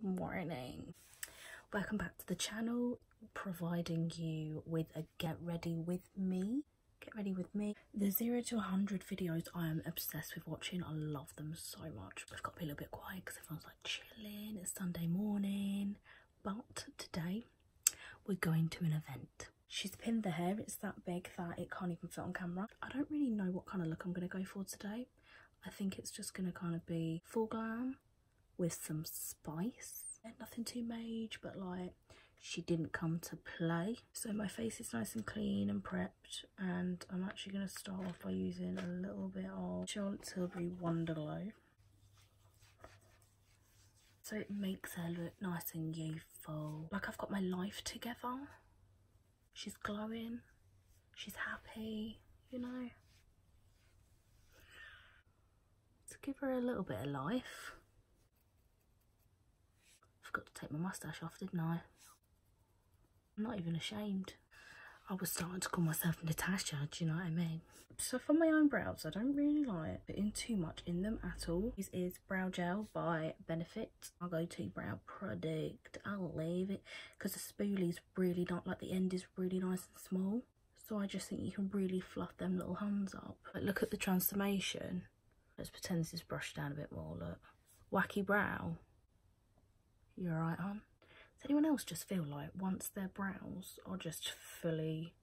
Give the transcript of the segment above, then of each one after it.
morning. Welcome back to the channel, providing you with a get ready with me. The 0 to 100 videos I am obsessed with watching. I love them so much. I've got to be a little bit quiet because everyone's like chilling. It's Sunday morning. But today we're going to an event. She's pinned the hair. It's that big that it can't even fit on camera. I don't really know what kind of look I'm going to go for today. I think it's just going to kind of be full glam with some spice. Nothing too major, but like she didn't come to play. So my face is nice and clean and prepped, and I'm actually going to start off by using a little bit of Charlotte Tilbury Wonderglow. So it makes her look nice and youthful. Like I've got my life together. She's glowing. She's happy, you know. To give her a little bit of life. Forgot to take my moustache off, didn't I? I'm not even ashamed. I was starting to call myself Natasha, do you know what I mean? So for my own brows, I don't really like putting too much in them at all. This is Brow Gel by Benefit. I'll go to brow product. I'll leave it because the spoolie's really not, like the end is really nice and small. So I just think you can really fluff them little hands up. Like look at the transformation. Let's pretend this is brushed down a bit more, look. Wacky brow. You alright, hon? Does anyone else just feel like once their brows are just fully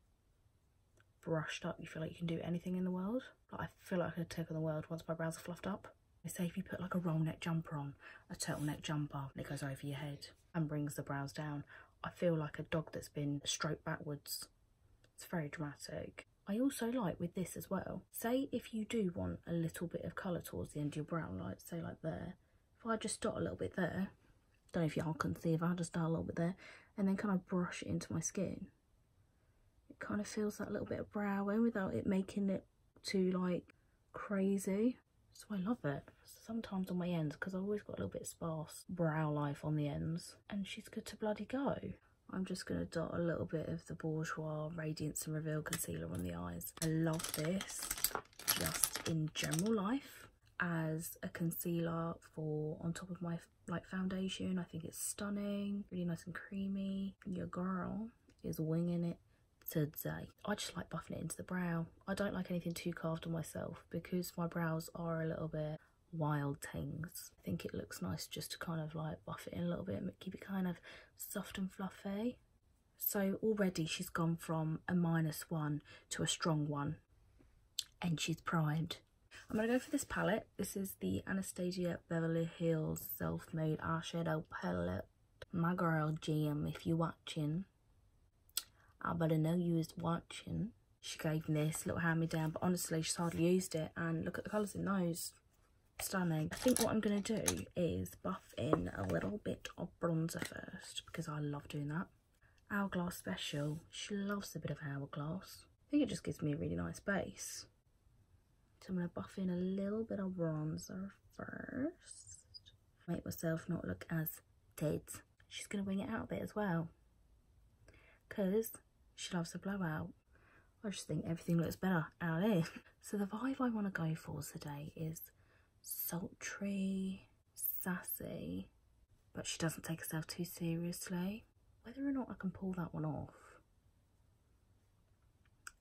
brushed up, you feel like you can do anything in the world? Like I feel like I could take on the world once my brows are fluffed up. They say if you put like a roll neck jumper on, a turtleneck jumper, and it goes over your head and brings the brows down, I feel like a dog that's been stroked backwards. It's very dramatic. I also like with this as well, say if you do want a little bit of colour towards the end of your brow, like say like there, if I just dot a little bit there, don't know if y'all can see, if I just dot a little bit there and then kind of brush it into my skin, it kind of feels that little bit of brow in without it making it too like crazy. So I love it. Sometimes on my ends, because I've always got a little bit of sparse brow life on the ends, and she's good to bloody go. I'm just going to dot a little bit of the Bourjois Radiance and Reveal Concealer on the eyes. I love this just in general life as a concealer for on top of my like foundation. I think it's stunning, really nice and creamy. Your girl is winging it today. I just like buffing it into the brow. I don't like anything too carved on myself because my brows are a little bit wild things. I think it looks nice just to kind of like buff it in a little bit and keep it kind of soft and fluffy. So already she's gone from a -1 to a strong 1 and she's primed. I'm going to go for this palette. This is the Anastasia Beverly Hills Self-Made Eyeshadow Palette. My girl Jim, if you're watching, I better know you is watching. She gave me this little hand-me-down, but honestly she's hardly used it, and look at the colours in those. Stunning. I think what I'm going to do is buff in a little bit of bronzer first because I love doing that. Hourglass Special. She loves a bit of hourglass. I think it just gives me a really nice base. So I'm going to buff in a little bit of bronzer first. Make myself not look as dead. She's going to wing it out a bit as well because she loves a blowout. I just think everything looks better out here. So the vibe I want to go for today is sultry, sassy, but she doesn't take herself too seriously. Whether or not I can pull that one off,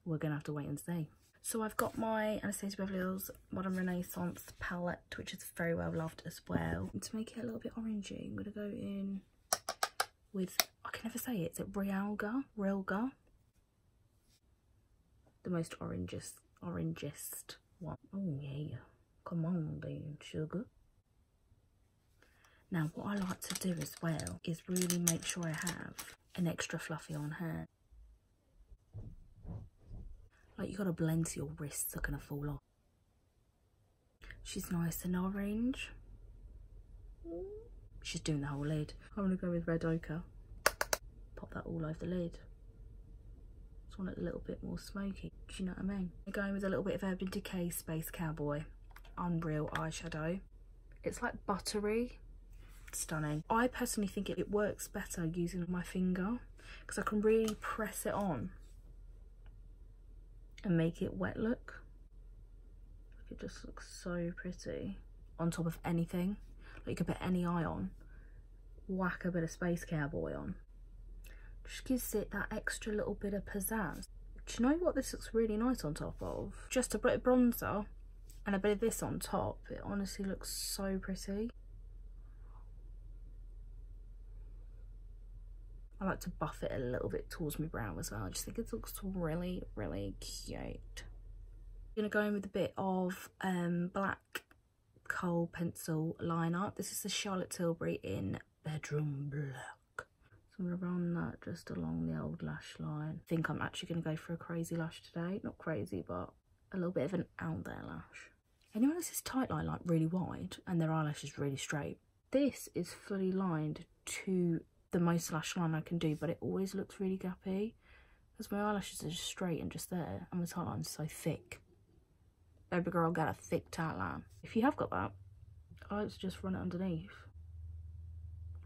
we're gonna have to wait and see. So I've got my Anastasia Beverly Hills Modern Renaissance palette, which is very well loved as well. And to make it a little bit orangey, I'm gonna go in with, I can never say it, is it Realga? The most orangest one. Oh yeah. Come on then, sugar. Now what I like to do as well is really make sure I have an extra fluffy on hand. Like you gotta blend so your wrists are gonna fall off. She's nice and orange. She's doing the whole lid. I'm gonna go with red ochre. Pop that all over the lid. Just want it a little bit more smoky. Do you know what I mean? I'm going with a little bit of Urban Decay Space Cowboy Unreal eyeshadow. It's like buttery. Stunning. I personally think it works better using my finger because I can really press it on and make it wet look. It just looks so pretty on top of anything. Like you could put any eye on whack a bit of Space Cowboy on. Just gives it that extra little bit of pizzazz. Do you know what this looks really nice on top of? Just a bit of bronzer and a bit of this on top. It honestly looks so pretty. I like to buff it a little bit towards my brow as well. I just think it looks really, really cute. I'm going to go in with a bit of black kohl pencil liner. This is the Charlotte Tilbury in Bedroom Black. So I'm going to run that just along the old lash line. I think I'm actually going to go for a crazy lash today. Not crazy, but a little bit of an out there lash. Anyone else is tight line like really wide and their eyelash is really straight. This is fully lined to the most lash line I can do, but it always looks really gappy because my eyelashes are just straight and just there, and my tight line's so thick. Baby girl got a thick tight line. If you have got that, I like to just run it underneath.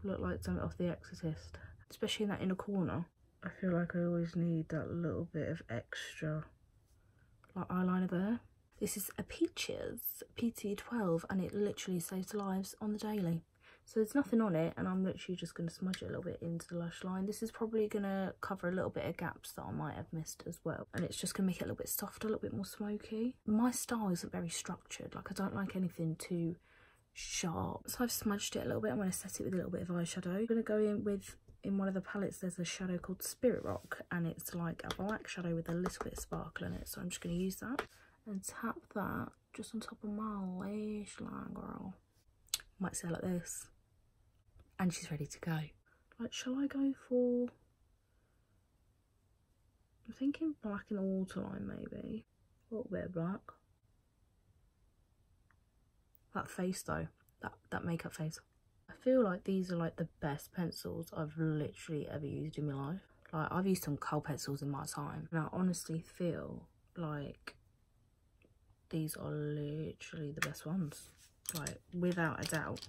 Look like something off The Exorcist, especially in that inner corner. I feel like I always need that little bit of extra like eyeliner there. This is a Peaches PT12 and it literally saves lives on the daily. So there's nothing on it, and I'm literally just going to smudge it a little bit into the lash line. This is probably going to cover a little bit of gaps that I might have missed as well. And it's just going to make it a little bit softer, a little bit more smoky. My style isn't very structured. Like, I don't like anything too sharp. So I've smudged it a little bit. I'm going to set it with a little bit of eyeshadow. I'm going to go in with, in one of the palettes, there's a shadow called Spirit Rock. And it's like a black shadow with a little bit of sparkle in it. So I'm just going to use that and tap that just on top of my lash line, girl. Might say like this. And she's ready to go. Like, shall I go for... I'm thinking black in the waterline, maybe. A little bit of black. That face, though. That makeup face. I feel like these are, like, the best pencils I've literally ever used in my life. Like, I've used some kohl pencils in my time. And I honestly feel like these are literally the best ones. Like, without a doubt,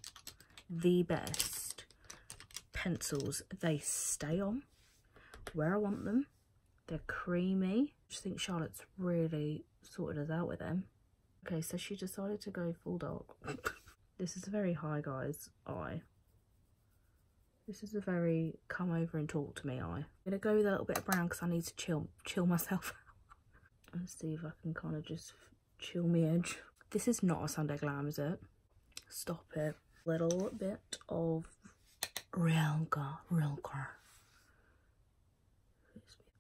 the best pencils. They stay on where I want them. They're creamy. I just think Charlotte's really sorted us out with them. Okay, so she decided to go full dark. This is a very high, guys, eye. This is a very come over and talk to me eye. I'm gonna go with a little bit of brown because I need to chill myself out. Let's see if I can kind of just chill my edge. This is not a Sunday Glam, is it? Stop it. Little bit of Rilka.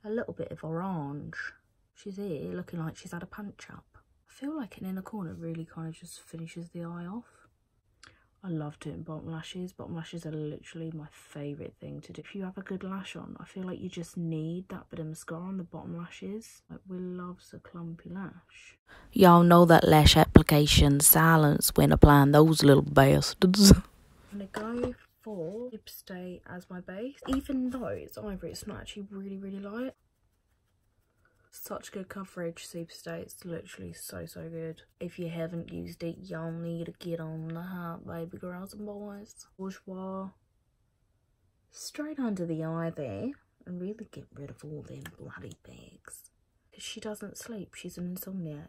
A little bit of orange. She's here looking like she's had a punch up. I feel like an inner corner really kind of just finishes the eye off. I love doing bottom lashes. Bottom lashes are literally my favourite thing to do. If you have a good lash on, I feel like you just need that bit of mascara on the bottom lashes. Like, Will loves a clumpy lash. Y'all know that lash application silence when applying those little bastards. I'm going to go for Super Stay as my base. Even though it's ivory, it's not actually really light. Such good coverage, Super Stay. It's literally so good. If you haven't used it, y'all need to get on the hype, baby girls and boys. Bourgeois. Straight under the eye there. And really get rid of all them bloody bags. Because she doesn't sleep. She's an insomniac.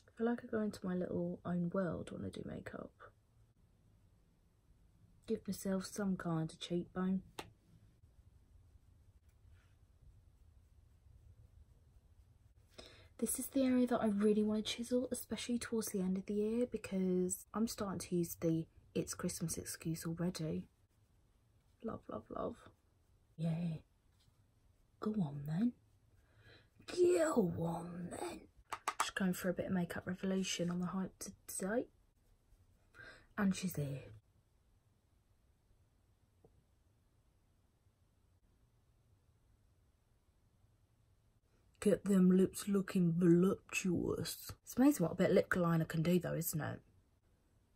I feel like I go into my little own world when I do makeup. Give myself some kind of cheekbone. This is the area that I really want to chisel, especially towards the end of the year, because I'm starting to use the It's Christmas excuse already. Love. Yeah. Go on then. Go on then. Just going for a bit of Makeup Revolution on the hype today. And she's here. Get them lips looking voluptuous. It's amazing what a bit of lip liner can do though, isn't it?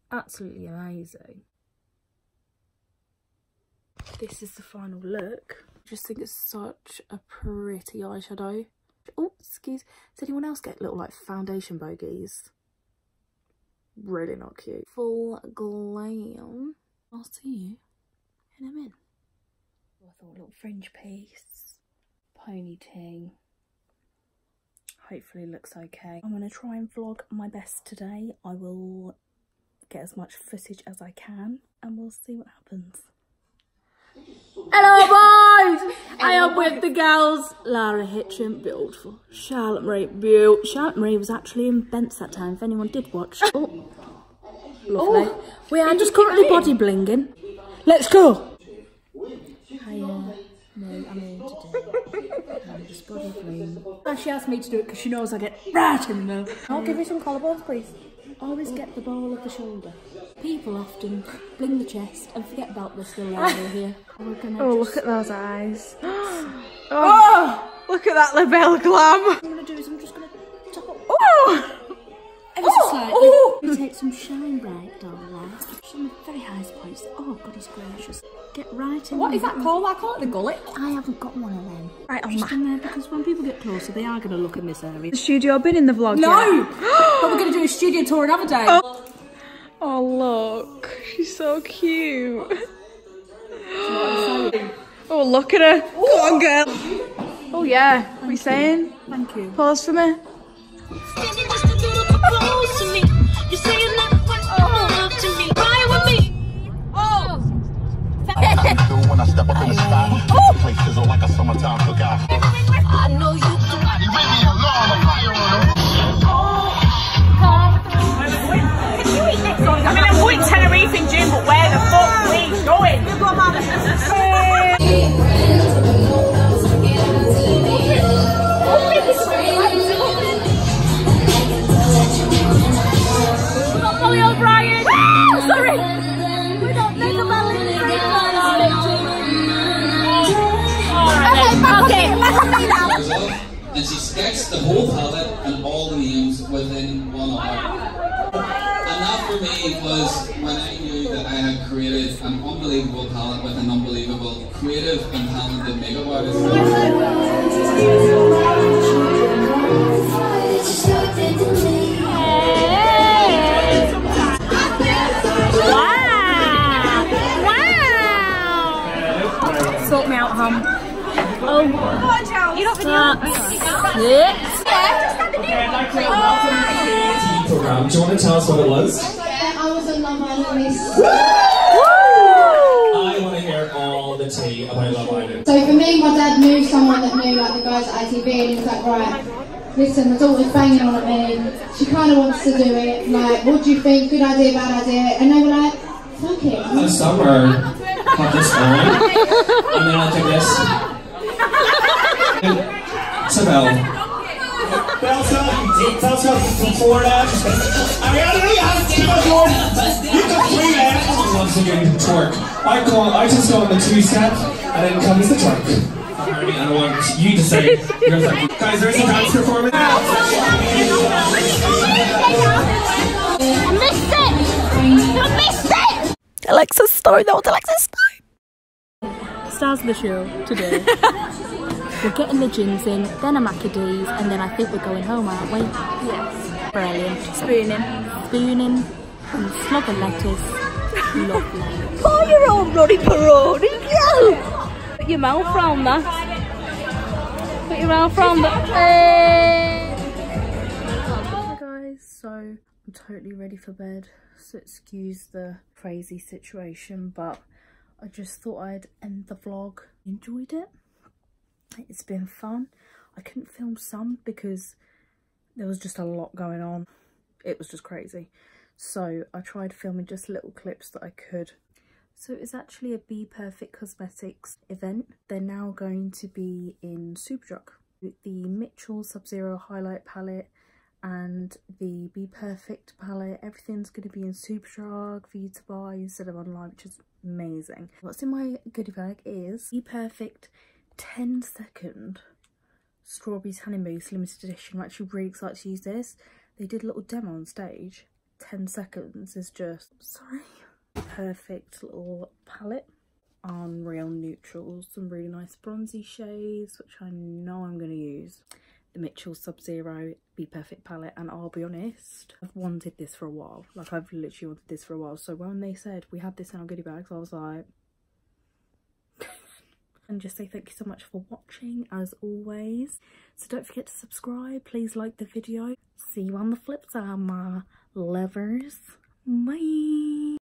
Absolutely amazing. This is the final look. I just think it's such a pretty eyeshadow. Oh, excuse. Does anyone else get little like foundation bogeys? Really not cute. Full glam. I'll see you in a minute. I thought a little fringe piece. Ponytail. Hopefully looks okay. I'm going to try and vlog my best today. I will get as much footage as I can, and we'll see what happens. Hello boys! I am with the girls. Lara Hitchin, beautiful. Charlotte Marie, beautiful. Charlotte Marie was actually in Bents that time, if anyone did watch. Oh, lovely. Oh, we are just currently body blinging. Let's go! Hiya. No, I'm here today. I'm just body bling. And she asked me to do it because she knows I get right in there. I'll give you some collarbones, please. Always get the ball of the shoulder. People often bling the chest and forget about the still area here. Oh, look at those eyes. Oh, look at that label glam. What I'm going to do is I'm just going to top up. Oh! Ever so slightly. Take some Shine Bright down there. Some very highest points. Oh, goodness gracious. Get right in. What is that called? I call it the gullet. I haven't got one of them. Right, I'm just in there because when people get closer, they are going to look in this area. The studio been in the vlog No! yet? But we're going to do a studio tour another day. Oh, look. She's so cute. Oh, look at her. Ooh. Come on, girl. Oh, yeah. What are you saying? Thank you. Pause for me. When I step up in the spot, place sizzle like a summertime cookout. I know you can. You ready to alarm a fire I mean, I'm going Tenerife in June, but where the fuck are we going? Polly O'Brien! Sorry! We don't make a balance. And she sketched the whole palette and all the names within 1 hour. And that for me was when I knew that I had created an unbelievable palette with an unbelievable creative and talented makeup artist. Sort me out, hum. Oh, you don't program. Do you want to tell us what it was? Yeah, I was on Love Island Miss. I want to hear all the tea about Love Island. So for me, my dad knew someone that knew like the guys at ITV, and he was like, right, listen, my daughter's banging on at me. She kind of wants to do it. Like, what do you think? Good idea, bad idea? And they were like, fuck it. Last summer, got this on, and then I took this. Isabel. Tell some Florida. I mean, I don't know how to keep on you can free that. Once again, twerk. I just go on the 2-step, and then comes the twerk. I don't want you to say. Guys, there's a dance performance. I missed it! I missed it! Alexa's story, that was Alexa's story. Stars of the show today. We're getting the gins in, then a Maccadees, and then I think we're going home, aren't we? Yes. Brilliant. Spooning and slug of lettuce. Lovely. Oh, your own bloody parody, yeah! Put your mouth round that. Put your mouth round that. Hi guys, so I'm totally ready for bed, so excuse the crazy situation, but I just thought I'd end the vlog. Enjoyed it. It's been fun. I couldn't film some because there was just a lot going on. It was just crazy. So I tried filming just little clips that I could. So it's actually a BPERFECT Cosmetics event. They're now going to be in Superdrug. The Mitchell Sub-Zero Highlight Palette and the BPERFECT palette, everything's going to be in Superdrug for you to buy instead of online, which is amazing. What's in my goodie bag is BPERFECT 10-second Strawberry Tanning Mousse limited edition. I'm actually really excited to use this. They did a little demo on stage. 10 seconds is just, sorry. Perfect little palette. Unreal neutrals, some really nice bronzy shades, which I know I'm going to use. The Mitchell Sub-Zero BPERFECT palette, and I'll be honest, I've wanted this for a while. Like, I've literally wanted this for a while. So when they said we have this in our goodie bags, I was like, and just say thank you so much for watching as always. So don't forget to subscribe, please like the video. See you on the flip side, my lovers. Bye.